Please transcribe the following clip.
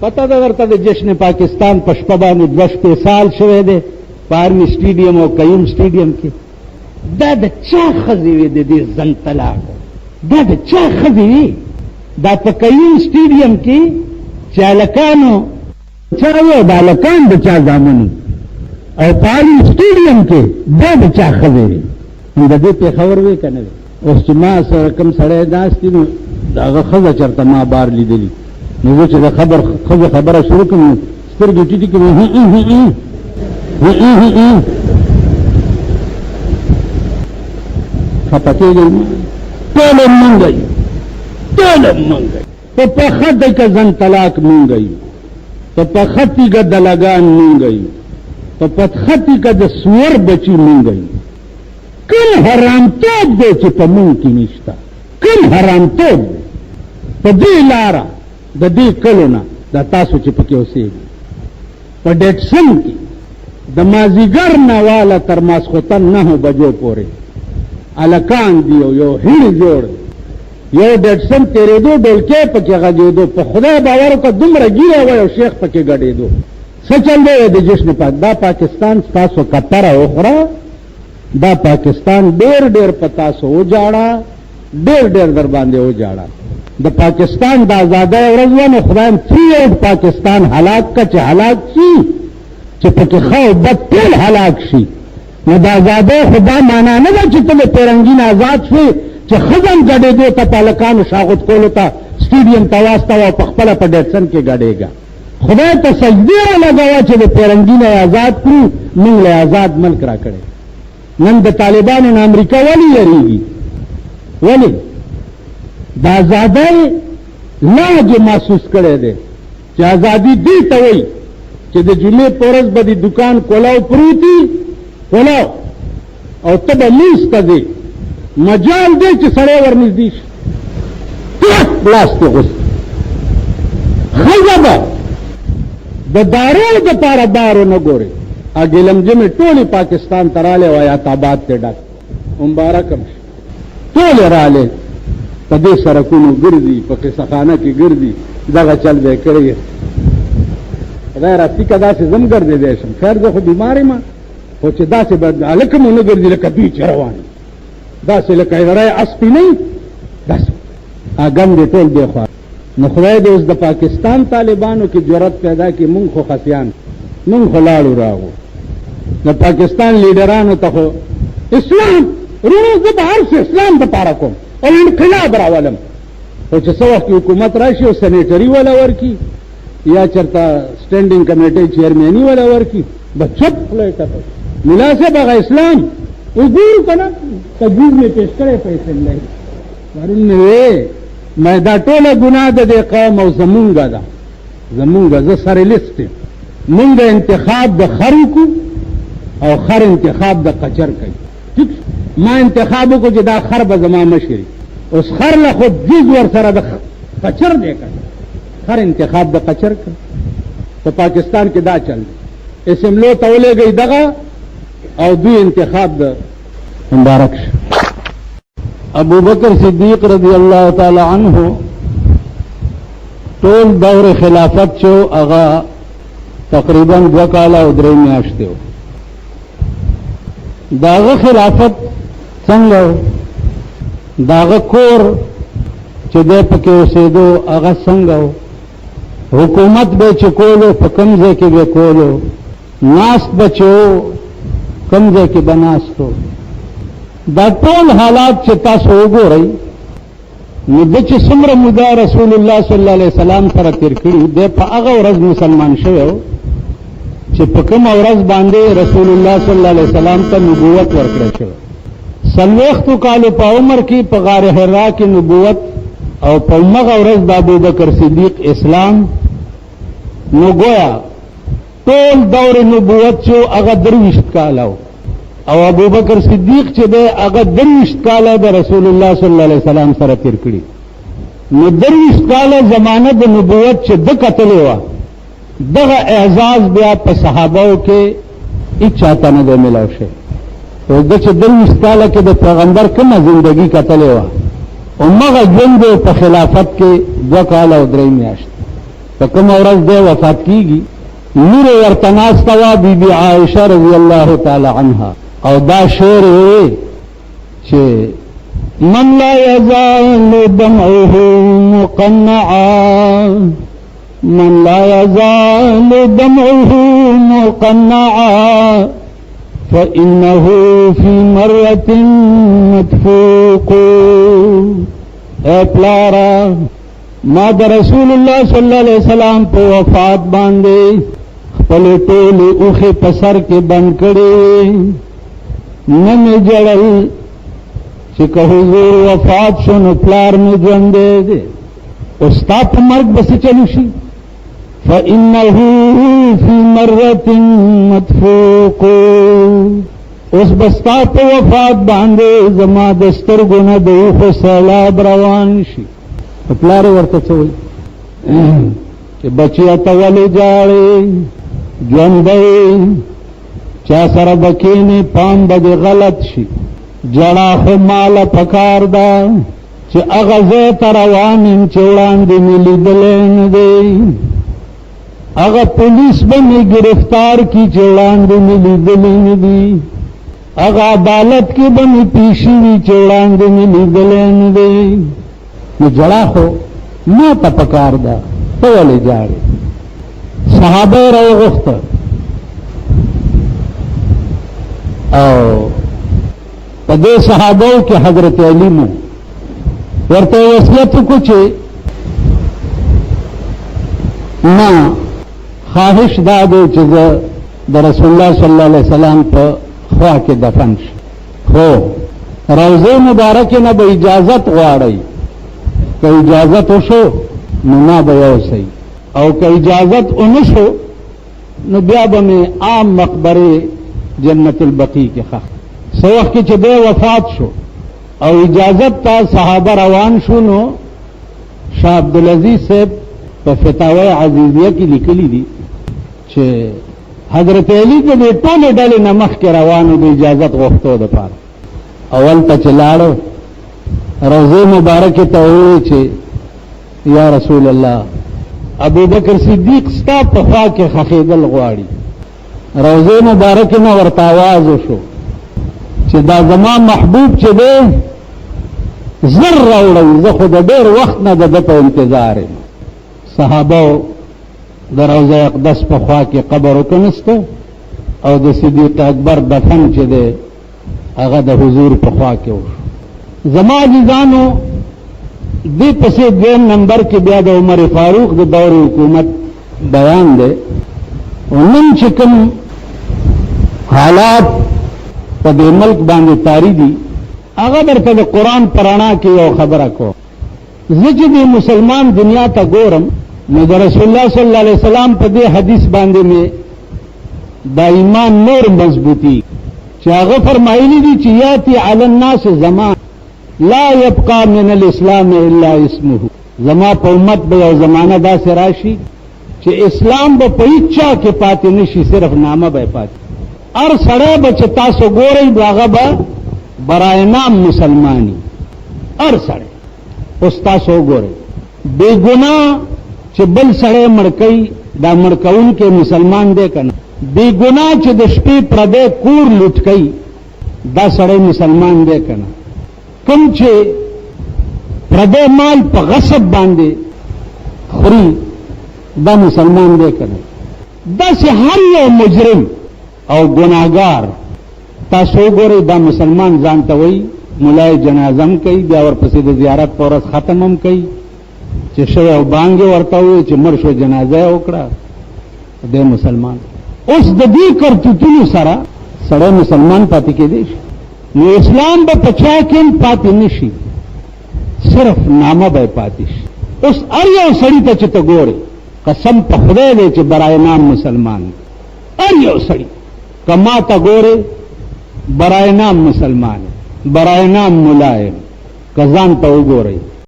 پته ده درته د جشن پاکستان په شپه باندې 2 شپې سال شوی دی په آرمي سټیډیم او قیوم سټیډیم کې. دا د چا ښځې وې د دې زن طلاق؟ دا د چا ښځې وې؟ دا په قیوم سټیډیم کې چې هلکانو چا وې د هلکان د چا زامنو او په آرمي سټیډیم کې دا د چا ښځې وې؟ نو د دې پېښور وې که نه وې؟ اوس چې ما سره کوم سړی ناست دي نو د هغه ښځه چېرته ما بار لیدلي نو زه چې د ښځې خبره شروع کړم نو سترګې ټیټې کړې خفه کېږئ ټول هم مونږ یو ټول هم مونږ یو په پخه دیکه زن طلاق مونږ یو په پخه تیږه دلګان مونږ یو په پخه تیږه د سور بچي مونږ یو. کوم حرامتوب دی چې په مونږ کې نشته؟ کوم حرامتوب دی په دې لاره د دې کلو نه د تاسو چې پکې اوسېږي په ډیټسن کې د مازدیګر نه واله تر ماسخوتن 9 بجو پورې هلکان دي او یو هیړې جوړ دی یو ډیټسن تېرېدو ډولکی پکې غږېدو په خدای باور وکړه دومره ګیره وه یو شیخ پکې ګډېدو. څه چل دی د جشن پاک؟ دا پاکستان ستاسو کتره وخوره دا پاکستان ډېر ډېر په تاسو وجاړه ډېر ډېر در باندې وجاړه. د پاکستان د آزادۍ ورځ وه نو خدایم فری آؤټ پاکستان هلاک که چې هلاک شي چې پکې ښه او بد ټول هلاک شي. نو د آزادۍ خو دا معنا نه ده چې ته د پیرنګین آزاد شوې چې ښځه هم ګډېدو ته په هلکانو شاغوت کولو ته سټیډیم ته واستوه او په خپله په ډیټسن کې ګډېږه. خدای ته سجدې ولګوه چې د پیرنګین آزاد کړو موږ له آزاد ملک را کړی. نن د طالبانو نه امریکا ولې یریږي؟ ولې؟ د آزادۍ لاج محسوس کړی دی چې آزادي دې ته وایي چې د جمعې په ورځ به د دکان کولاو پروتي کولاو او ته به لمونځ ته ځې مجال دی چې سړی ورنږدې شي کلک لاس کې غوستې ښځه به د دارو دپاره بارو نه ګورې. ګیلمجمې ټولې پاکستان ته رالی و آیات آباد ته ډک مبارک هم شي ټولې رالی په دې سړکونو ګرځي په قصه خانه کې ګرځي دغه چل به یې کړی. خدای راستی که داسې زه هم ګرځېدی شم خیر زه خو بیمار یم خو چې داسې به هلکه مو نه ګرځي لکه دوی چې روان داسې لکه غری اسپي نه داسې ګم دې ټول دی خوا. نو خدای دې اوس د پاکستان طالبانو کې جرأت پیدا کړي مونږ خو خسیان مونږ خو لاړو راغو د پاکستان لیډرانو ته خو اسلام رونو زه به هر څه اسلام دپاره کوم او انقلاب راولم خو چې څه وخت حکومت راشي او سینیټري وله ورکي یا چېرته سټینډینګ کمیټۍ چیرمیني وله ورکي به چپ خوله یې ټپه ملا صاحب هغه اسلام وګورو که نه تجویز مې پیش کړی په اسمبلی پرون مې وې مې دا ټوله ګناه د دې قوم او زمونږه ده زمونږه زه سره لیست یم مونږ انتخاب د خر وکړو او خر انتخاب د قچر کوي. ټیک ما انتخاب وکړو چې دا خر به زما مشر اوس خر له خو جز ورسره د قچر دی که خر انتخاب د قچر کوي. په پاکستان کې دا چل دی اسمبلو ته ولېږئ دغه او دوی انتخاب د مبارک شه. ابو بکر صدیق رضی اللہ تعالی عنہ ټول دور خلافت شو هغه تقریبا 2 کاله او 3 میاشتې و. داغه خلافت څنګه داغه کور چې دی پکې اوسېدو هغه څنګه و حکومت به چې کولو په کوم ځای کې به کولو ناست به چې و کوم ځای کې به ناست و دا ټول حالات چې تاسو وګورئ نو د چې څومره موده رسول الله صلی الله علیه وسلم سره تیر کړي دی په هغه ورځ مسلمان شوی و چې په کومه ورځ باندې رسول الله صلی الله علیه وسلم ته نبوت ورکړی شوی 40 کالو په عمر کې په غار حرا کې نبوت او په هغه ورځ د ابوبکر صدیق اسلام نو گویا ټول دور نبوت چې هغه 23 کاله او ابوبکر صدیق چې دی هغه 23 کاله د رسول الله صلی الله علیه وسلم سره تیر کړي نو 23 کاله زمانه د نبوت چې د کتلې وه دغه اعزاز بیا په صحابهو کې هیڅ چاته نه دی میلاو شوی. او د چې 23 کاله کې د پیغمبر کومه زندګي کتلې وه همغه ژوند په خلافت کې 2 کاله او 3 میاشتې په کوم ورځ دی وفات کیږي نور ورته ناسته وه بی بی عائشه رضی الله تعالی عنها او دا شعر وی چې من لا يزال دمعه مقنعا من لا يزال دمعه مقنعا فإنه في مرة مدفوق اے پلارا ما د رسول الله صلی الله علیه وسلم په وفات باندې خپل ټول اوخه په سر کې بند کړي نه مې جړل چې که حضور وفات شو نو پلار مې ژوندی دی او ستا په مرګ به څه چلو شي فإنه في مرة مدفوق اوس به ستا په وفات باندې زما د سترګو نه د اوښو سیلاب روان شي پلار ورته څه وایي چې بچیا ته ولې جاړې ژوندی چا سره به کښېنې پام به دې غلط شي جړا خو ماله پکار ده چې هغه ځای ته روان یم چې وړاندې مې لیدلی نه دی هغه پولیس به مې گرفتار کی چې وړاندې مې لیدلی نه دي هغه عدالت کې به مې پیشي وي چې وړاندې مې لیدلی نه دی نو جړا خو ما ته پکار ده ته ولې جاړې صحابه یې راوغوښته او په دې صحابو کې حضرت علی مو ورته وصیت وکړو چې ما خواهش دا دی چې زه د رسول الله صلی الله علیه وسلم په خوا کې دفن شم خو روضه مبارکه نه به اجازت غواړئ که اجازت وشو نو ما به یوسئ او که اجازت ونشو نو بیا به مې عام مقبره جنت البقیع کې ښخ څه وخت کې چې دی وفات شو او اجازت ته صحابه روان شو نو شاه عبدالعزیز صاحب په فتاوی عزیزیه کې لیکلي دي چې حضرت علی د دې ټولې ډلې نه مخکې روانو د اجازت غوښتو دپاره اول ته چې لاړو روضه مبارکه ته وویل چې یا رسول الله ابو بکر صدیق ستا په خوا کې خښېدل غواړي روضه مبارکه نه ورته آواز وشو چې دا زما محبوب چې دی زر راوړئ زه خو د ډېر وخت نه د ده په انتظار یم صحابو د روضه اقدس په خوا کې قبر وکنسته او د صدیق اکبر دفن چې دی هغه د حضور په خوا کې وشو زما عزیزانو دې پسې دویم نمبر کې بیا د عمر فاروق د دور حکومت بیان دی او نن چې کوم حالات په دې ملک باندې طاری دي هغه درته د قرآن په رڼا کې یو خبره کوم زه چې د مسلمان دنیا ته ګورم نو د رسول الله صلی الله علیه وسلم په دې حدیث باندې مې دا ایمان نور مضبوطی چې هغه فرمایلی دي چې یاتی علی الناس زمان لا يبقى من الاسلام الا اسمه زما په امت به یو زمانہ داسې راشي چې اسلام به په هیڅ چا کې پاتې نشي صرف نامه به پاتې هر سړی به چې تاسو ګورئ هغه به برای نام مسلمانی هر سړی اوس تاسو وګورئ بې ګناه چې بل سړی مړ کوي دا مړ کوونکی مسلمان دی که نه بې ګناه چې د شپې پردی کور لوټ کوي دا سړی مسلمان دی که نه کوم چې پردی مال په غصب باندې خوري دا مسلمان دی که نه داسې هر یو مجرم او ګناهګار تاسو وګورئ دا مسلمان ځان ته وایي ملای جنازه هم کوي بیا ورپسې د زیارت په ورځ ختم هم کوي چې شوی او بانګې ورته ووایي چې مړ شو جنازه یې وکړه دی مسلمان اوس د دې کرتوتونو سره سړی مسلمان پاتې کېدی شي نو اسلام به په چا کې هم پاتې نه شي صرف نامه به پاتې شي اوس هر یو سړي ته چې ته ګورې قسم په خدای دی چې برای نام مسلمان هر یو سړي که ما ته ګورې برای نام مسلمان برای نام ملایم که ځان ته وګورئ